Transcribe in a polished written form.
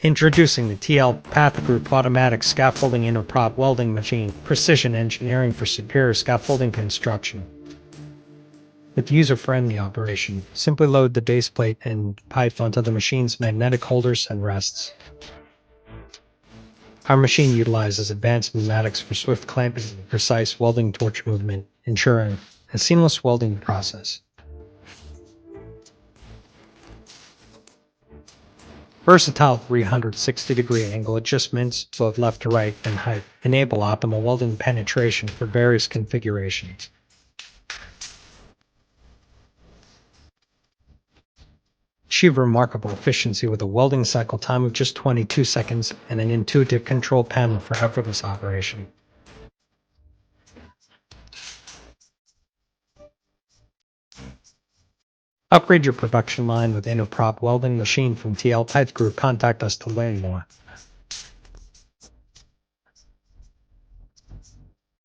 Introducing the TL Pathak Group Automatic Scaffolding Inter-Prop Welding Machine, precision engineering for superior scaffolding construction. With user-friendly operation, simply load the base plate and pipe onto the machine's magnetic holders and rests. Our machine utilizes advanced pneumatics for swift clamping and precise welding torch movement, ensuring a seamless welding process. Versatile 360-degree angle adjustments, both left to right and height, enable optimal welding penetration for various configurations. Achieve remarkable efficiency with a welding cycle time of just 22 seconds and an intuitive control panel for effortless operation. Upgrade your production line with Inter-Prop Welding Machine from TL Pathak Group. Contact us to learn more.